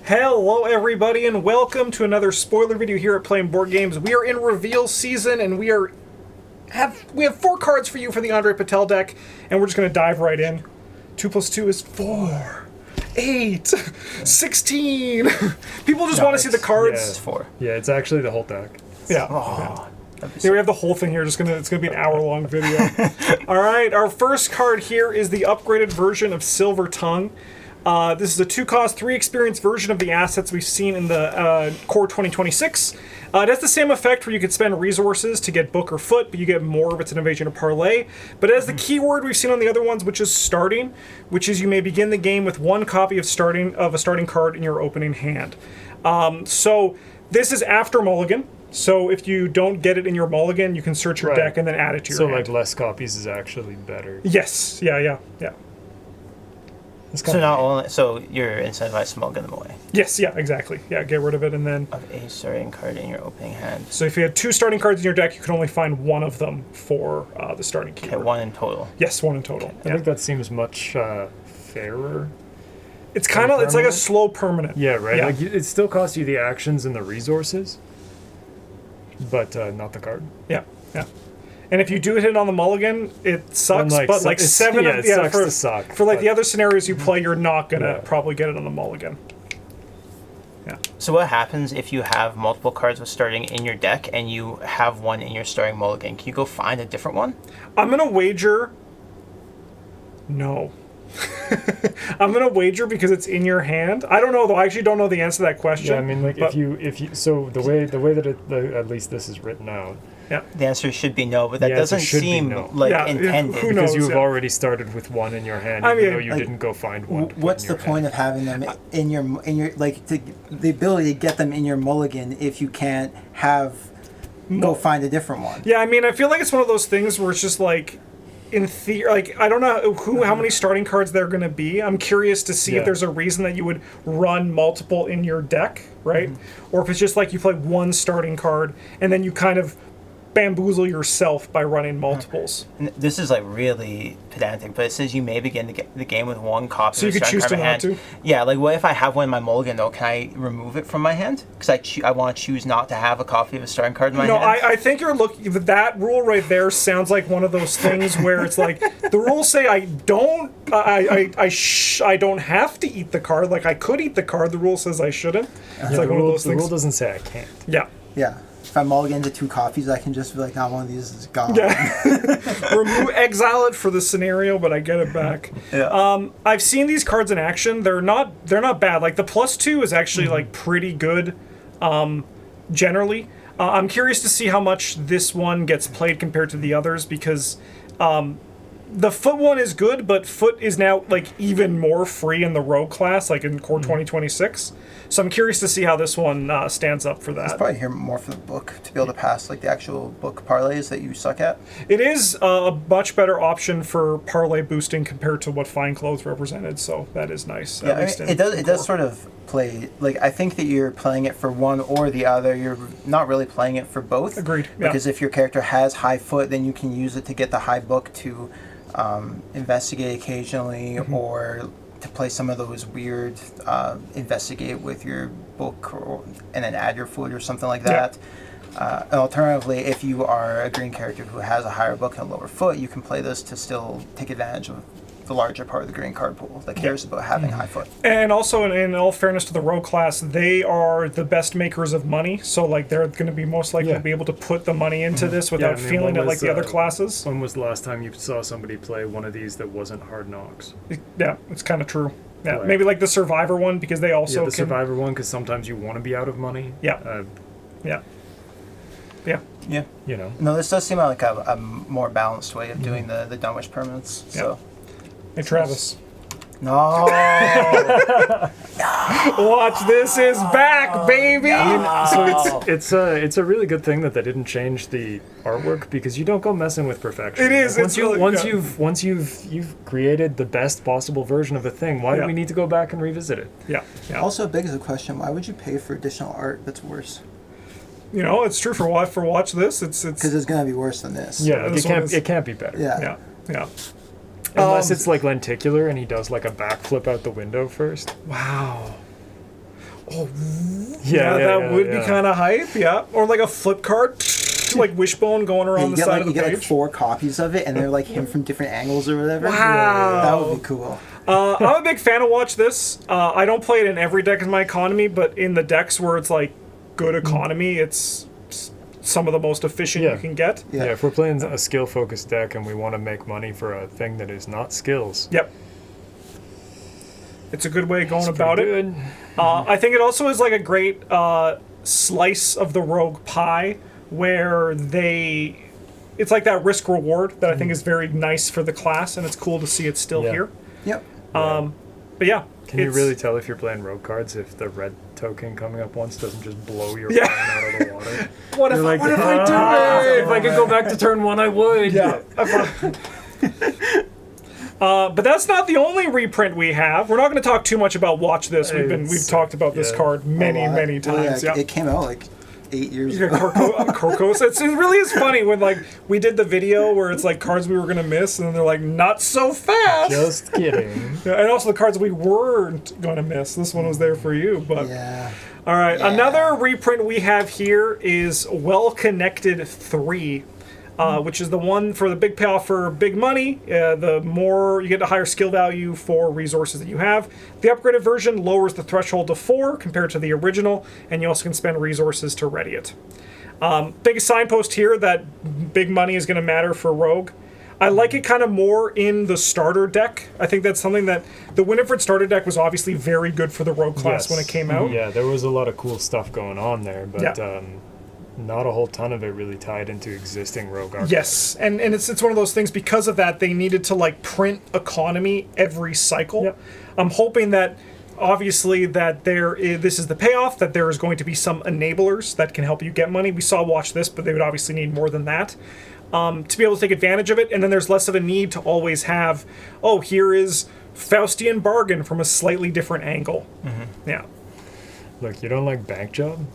Hello everybody and welcome to another spoiler video here at Playing Board Games. We are in reveal season and we have 4 cards for you for the Andre Patel deck, and we're just going to dive right in. 2 plus 2 is 4. 8. 16. People just want to see the cards. Yeah, it's 4. Yeah, it's actually the whole deck. Yeah. Oh, Here we have the whole thing here. It's gonna be an hour-long video. All right, our first card here is the upgraded version of Silver Tongue. This is a 2-cost, 3-experience version of the assets we've seen in the Core 2026. It has the same effect where you could spend resources to get book or foot, but you get more if it's an evasion or parlay. But it has the keyword we've seen on the other ones, which is starting, which is you may begin the game with 1 copy of a starting card in your opening hand. So this is after Mulligan. So if you don't get it in your mulligan, you can search your deck and then add it to your hand. So like less copies is actually better. Yes. Yeah. So you're incentivized to mulligan them away. Yes, yeah, exactly. Yeah, get rid of it and then... Of a starting card in your opening hand. So if you had 2 starting cards in your deck, you could only find 1 of them for the starting keyword. Okay, 1 in total. Yes, 1 in total. I think that seems much fairer. It's kind of, it's like a slow permanent. Yeah, right? Like it still costs you the actions and the resources, but not the card. Yeah. And if you do hit it on the mulligan, it sucks, but like 7 of for the other scenarios you play, you're not going to probably get it on the mulligan. Yeah. So what happens if you have multiple cards with starting in your deck and you have 1 in your starting mulligan? Can you go find a different one? I'm going to wager... No. I'm going to wager because it's in your hand. I don't know, though. I actually don't know the answer to that question. Yeah, I mean, like, if you so the way that at least this is written out. Yeah. The answer should be no, but that doesn't seem like intended. Who knows, because you've already started with 1 in your hand, even though you didn't go find 1. What's the point of having them in your like the ability to get them in your mulligan if you can't go find a different one? Yeah, I mean, I feel like it's one of those things where it's just like, in theory, like, I don't know how many starting cards there are going to be. I'm curious to see if there's a reason that you would run multiple in your deck, right? Or if it's just like you play 1 starting card and then you kind of bamboozle yourself by running multiples. And this is like really pedantic, but it says you may begin the game with 1 copy. So you could choose to not to? Yeah, like what if I have 1 in my mulligan though? Can I remove it from my hand? Because I want to choose not to have a copy of a starting card in my hand. No, I think you're looking. That rule right there sounds like one of those things where it's like the rules say I don't have to eat the card. Like I could eat the card. The rule says I shouldn't. It's like one of those things. The rule doesn't say I can't. Yeah. Yeah. If I mulligan to 2 copies, I can just be like, "Not one of these is gone." Yeah. Exile it for the scenario, but I get it back. Yeah. I've seen these cards in action. They're not bad. Like the +2 is actually like pretty good, generally. I'm curious to see how much this one gets played compared to the others because the foot one is good, but foot is now like even more free in the rogue class, like in Core 2026. So I'm curious to see how this one stands up for that. It's probably here more for the book to be able to pass like the actual book parlays that you suck at. It is a much better option for parlay boosting compared to what Fine Clothes represented, so that is nice. Yeah, it does sort of play, like, I think that you're playing it for one or the other. You're not really playing it for both. Agreed. Because if your character has high foot, then you can use it to get the high book to investigate occasionally, or to play some of those weird investigate with your book and then add your foot or something like that. And alternatively, if you are a green character who has a higher book and a lower foot, you can play this to still take advantage of the larger part of the green card pool that cares about having high foot. And also, in all fairness to the rogue class, they are the best makers of money, so like they're going to be most likely to be able to put the money into this without feeling it like the other classes. When was the last time you saw somebody play one of these that wasn't Hard Knocks? Yeah, it's kind of true. Yeah, maybe like the Survivor one, because they also Survivor one, because sometimes you want to be out of money. Yeah. Yeah. You know. No, this does seem like a more balanced way of doing the Dunwich permanents. So. Hey, Travis. No. Watch, this is back, baby. So it's a really good thing that they didn't change the artwork, because you don't go messing with perfection. It is. Once you've created the best possible version of a thing, why do we need to go back and revisit it? Yeah. Also, big as a question, why would you pay for additional art that's worse? You know, it's true for watch this. It's because it's gonna be worse than this. Yeah, it can't be better. Yeah. Unless it's like lenticular and he does like a backflip out the window first. Wow. That would be kind of hype. Yeah, or like a flip card, like Wishbone going around the side of the you page. get like 4 copies of it, and they're like him from different angles or whatever. Wow. That would be cool. I'm a big fan of Watch This. I don't play it in every deck in my economy, but in the decks where it's like good economy, it's some of the most efficient you can get. Yeah, if we're playing a skill-focused deck and we want to make money for a thing that is not skills. Yep. It's a good way of going about good. it. I think it also is like a great slice of the rogue pie where it's like that risk reward that I think is very nice for the class, and it's cool to see it still here. Yep. But yeah. Can you really tell if you're playing rogue cards if the red token coming up once doesn't just blow your Yeah. plan out of the water? What if I do it? If I could go back to turn 1, I would. Yeah. But that's not the only reprint we have. We're not going to talk too much about Watch This. We've talked about this card many times. Yeah, it came out like 8 years ago. Korkos. It really is funny when like we did the video where it's like cards we were going to miss, and then they're like, not so fast. Just kidding. Yeah, and also the cards we weren't going to miss. This one was there for you, but yeah. All right, another reprint we have here is Well Connected 3. Which is the one for the big payoff for big money. The more you get, a higher skill value for resources that you have. The upgraded version lowers the threshold to 4 compared to the original, and you also can spend resources to ready it. Biggest signpost here that big money is going to matter for Rogue. I like it kind of more in the starter deck. I think that's something that the Winifred starter deck was obviously very good for the Rogue class when it came out. Yeah, there was a lot of cool stuff going on there, but not a whole ton of it really tied into existing rogue archetypes. Yes, and it's one of those things, because of that, they needed to like print economy every cycle. Yep. I'm hoping that, obviously, that this is the payoff, that there is going to be some enablers that can help you get money. We saw Watch This, but they would obviously need more than that to be able to take advantage of it, and then there's less of a need to always have, here is Faustian Bargain from a slightly different angle. Mm-hmm. Yeah. Look, you don't like Bank Job?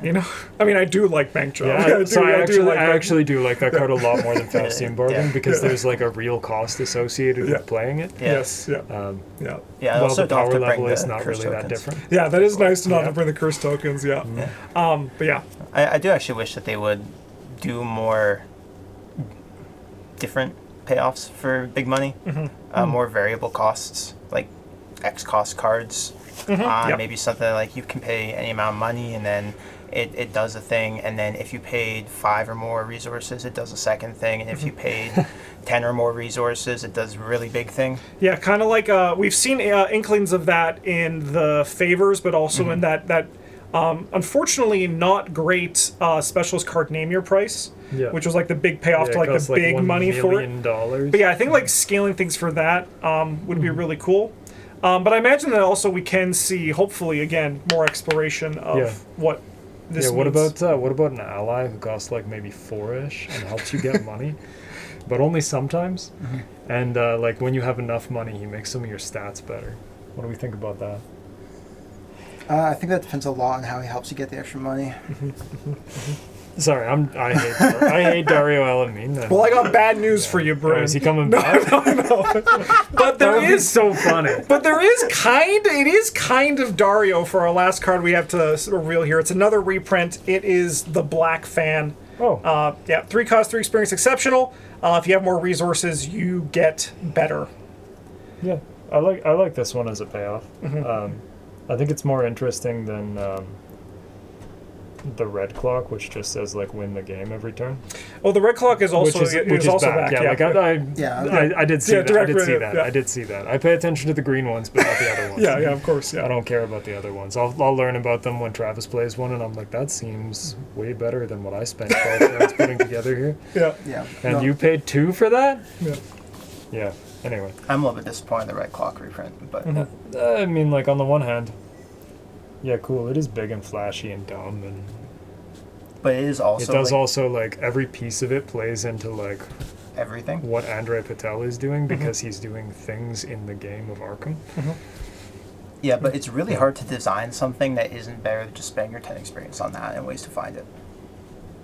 You know, I mean, I do like Bank Job. Yeah, I actually do like that card a lot more than Faustian Bargain because there's like a real cost associated with playing it. Yes. Well, the power level is not really that different. Yeah, that is nice to not bring the curse tokens. Yeah. But yeah, I do actually wish that they would do more different payoffs for big money, more variable costs, like X cost cards. Maybe something like you can pay any amount of money, and then it does a thing, and then if you paid 5 or more resources, it does a second thing, and if you paid 10 or more resources, it does a really big thing. Yeah, kind of like we've seen inklings of that in the favors, but also in that unfortunately not great specialist card Name Your Price, which was like the big payoff to like the big money for it. But yeah, I think like scaling things for that would be really cool. But I imagine that also we can see, hopefully, again, more exploration of what this means. What about an ally who costs like maybe 4-ish and helps you get money, but only sometimes? And like when you have enough money, he makes some of your stats better. What do we think about that? I think that depends a lot on how he helps you get the extra money. Sorry, I hate Dario Elamine. Well, I got bad news for you, Brent. Is he coming back? No. But there is so funny. But it is kind of Dario for our last card we have to sort of reveal here. It's another reprint. It is the Black Fan. 3 cost, 3 experience, exceptional. If you have more resources, you get better. Yeah, I like this one as a payoff. I think it's more interesting than the red clock, which just says like win the game every turn. Oh, the red clock is also which is also back. I did see that. Yeah. I did see that. I pay attention to the green ones, but not the other ones. Yeah, of course. Yeah. I don't care about the other ones. I'll learn about them when Travis plays one, and I'm like, that seems way better than what I spent 12 rounds putting together here. Yeah. And you paid 2 for that? Yeah. Yeah. Anyway. I'm a little bit disappointed in the red clock reprint, but I mean, like on the one hand, yeah, cool. It is big and flashy and dumb, but it is also. It does also like every piece of it plays into like everything. What Andrei Patel is doing because he's doing things in the game of Arkham. Yeah, but it's really hard to design something that isn't better than just spending your 10 experience on that and ways to find it.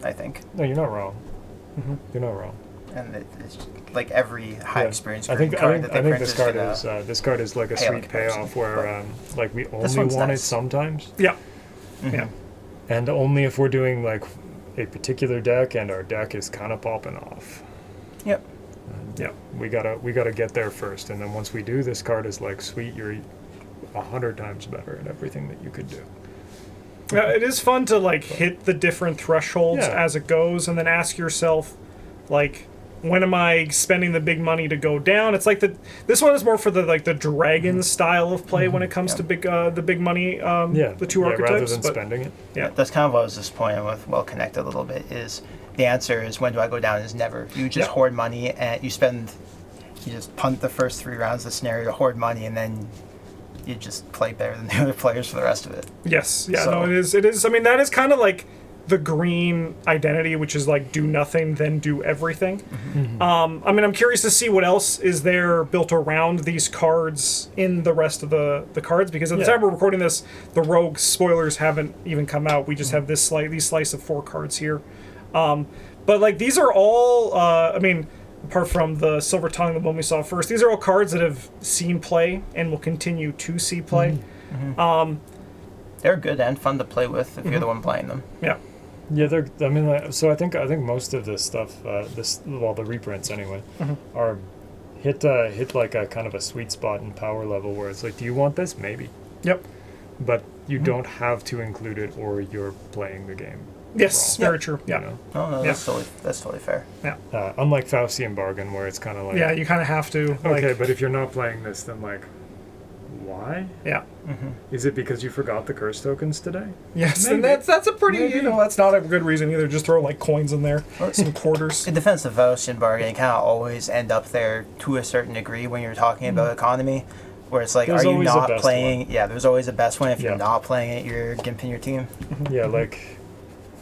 I think. No, you're not wrong. You're not wrong. and it's like every high experience I think card that they print this card is like a pay sweet like payoff where like we this only one's want it nice. sometimes, Yeah. Yeah. and only if we're doing like a particular deck and our deck is kind of popping off. Yep. Yeah. We gotta get there first, and then once we do, this card is like sweet. You're 100 times better at everything that you could do. Yeah, it is fun to like hit the different thresholds Yeah. as it goes, and then ask yourself, like, when am I spending the big money to go down? It's like this one is more for the dragon style of play when it comes to the big money, the two archetypes. rather than but, spending it. yeah, That's kind of what I was disappointed with Well Connected a little bit, is the answer is when do I go down is never. You just hoard money and you just punt the first 3 rounds of the scenario, hoard money, and then you just play better than the other players for the rest of it. yes, yeah, So- no, it is. I mean, that is kind of like the green identity, which is like do nothing, then do everything. I mean, I'm curious to see what else is there built around these cards in the rest of the cards, because at the time we're recording this, the Rogue spoilers haven't even come out. We just have these slice of 4 cards here. But like these are all, I mean, apart from the Silver Tongue, the one we saw first, these are all cards that have seen play and will continue to see play. They're good and fun to play with if you're the one playing them. Yeah. Yeah, they're. I mean, like, so I think most of this stuff, the reprints anyway, are hit like a kind of a sweet spot in power level where it's like, do you want this? Maybe. Yep. But you don't have to include it, or you're playing the game. Yes, wrong, very true. Yeah. You know? No, that's totally fair. Yeah. Unlike Faustian Bargain, where it's kind of like, Yeah, you kind of have to. Like, okay, but if you're not playing this, then like, why? yeah. Is it because you forgot the curse tokens today? Yes, Maybe. and that's a pretty, Maybe. that's not a good reason either. Just throw like coins in there, some quarters. In defense of Faustian Bargain, you kind of always end up there to a certain degree when you're talking about economy, where it's like, There's are you always a not best playing? one. Yeah, there's always a best one. If Yeah. you're not playing it, you're gimping your team. Yeah, like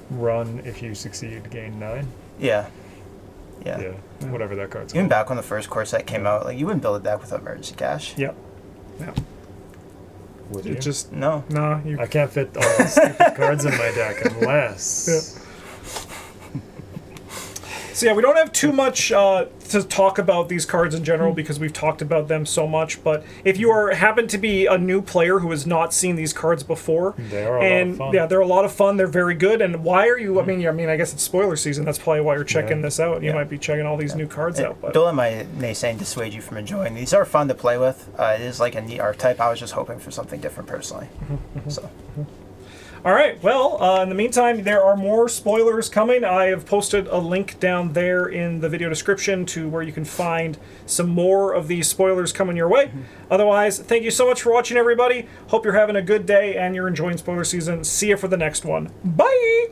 run if you succeed, gain 9. Yeah. Yeah, whatever that card's Even called. back when the first core set came out, like you wouldn't build a deck without emergency cash. Yep. Yeah. Would you? It just No. you. I can't fit all the stupid cards in my deck unless. So yeah, we don't have too much to talk about these cards in general because we've talked about them so much. But if you happen to be a new player who has not seen these cards before, They are a lot of fun. yeah, they're a lot of fun. They're very good. And why are you? I mean, I guess it's spoiler season. That's probably why you're checking Yeah. this out. You Yeah. might be checking all these new cards out. But Don't let my naysaying dissuade you from enjoying. These are fun to play with. It is like a neat archetype. I was just hoping for something different personally. So. all right. Well, in the meantime, there are more spoilers coming. I have posted a link down there in the video description to where you can find some more of these spoilers coming your way. Otherwise, thank you so much for watching, everybody. Hope you're having a good day and you're enjoying spoiler season. See you for the next one. Bye!